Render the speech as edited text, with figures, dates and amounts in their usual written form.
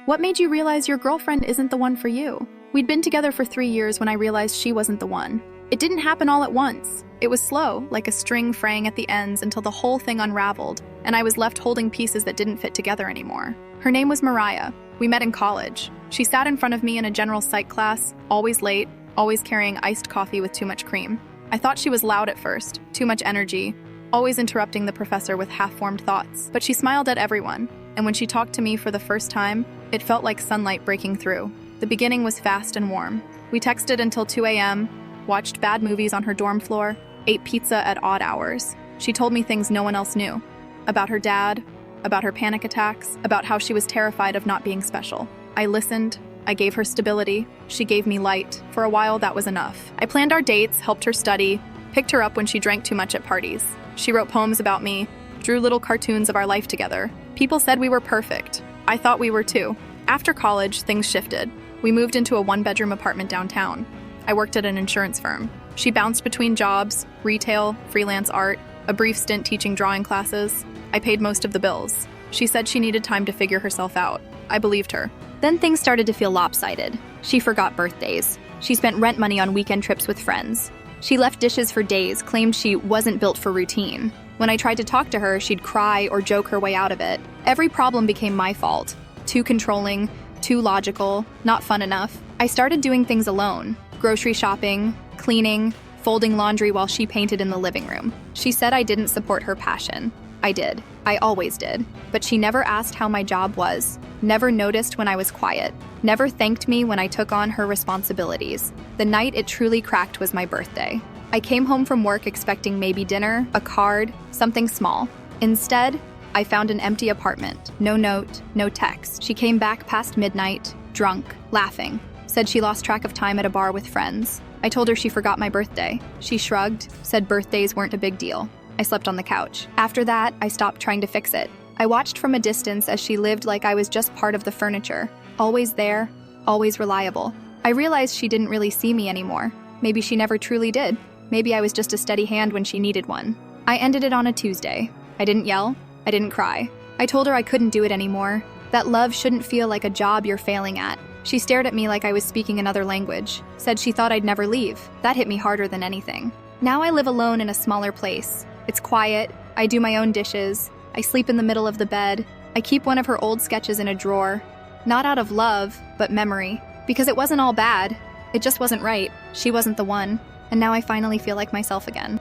What made you realize your girlfriend isn't the one for you? We'd been together for 3 years when I realized she wasn't the one. It didn't happen all at once. It was slow, like a string fraying at the ends until the whole thing unraveled, and I was left holding pieces that didn't fit together anymore. Her name was Mariah. We met in college. She sat in front of me in a general psych class, always late, always carrying iced coffee with too much cream. I thought she was loud at first, too much energy, always interrupting the professor with half-formed thoughts. But she smiled at everyone, and when she talked to me for the first time, it felt like sunlight breaking through. The beginning was fast and warm. We texted until 2 a.m., watched bad movies on her dorm floor, ate pizza at odd hours. She told me things no one else knew. About her dad, about her panic attacks, about how she was terrified of not being special. I listened. I gave her stability. She gave me light. For a while, that was enough. I planned our dates, helped her study, picked her up when she drank too much at parties. She wrote poems about me, drew little cartoons of our life together. People said we were perfect. I thought we were too. After college, things shifted. We moved into a one-bedroom apartment downtown. I worked at an insurance firm. She bounced between jobs, retail, freelance art, a brief stint teaching drawing classes. I paid most of the bills. She said she needed time to figure herself out. I believed her. Then things started to feel lopsided. She forgot birthdays. She spent rent money on weekend trips with friends. She left dishes for days, claimed she wasn't built for routine. When I tried to talk to her, she'd cry or joke her way out of it. Every problem became my fault. Too controlling, too logical, not fun enough. I started doing things alone. Grocery shopping, cleaning, folding laundry while she painted in the living room. She said I didn't support her passion. I did. I always did. But she never asked how my job was, never noticed when I was quiet, never thanked me when I took on her responsibilities. The night it truly cracked was my birthday. I came home from work expecting maybe dinner, a card, something small. Instead, I found an empty apartment. No note, no text. She came back past midnight, drunk, laughing. Said she lost track of time at a bar with friends. I told her she forgot my birthday. She shrugged, said birthdays weren't a big deal. I slept on the couch. After that, I stopped trying to fix it. I watched from a distance as she lived like I was just part of the furniture. Always there, always reliable. I realized she didn't really see me anymore. Maybe she never truly did. Maybe I was just a steady hand when she needed one. I ended it on a Tuesday. I didn't yell. I didn't cry. I told her I couldn't do it anymore. That love shouldn't feel like a job you're failing at. She stared at me like I was speaking another language. Said she thought I'd never leave. That hit me harder than anything. Now I live alone in a smaller place. It's quiet. I do my own dishes. I sleep in the middle of the bed. I keep one of her old sketches in a drawer. Not out of love, but memory. Because it wasn't all bad. It just wasn't right. She wasn't the one. And now I finally feel like myself again.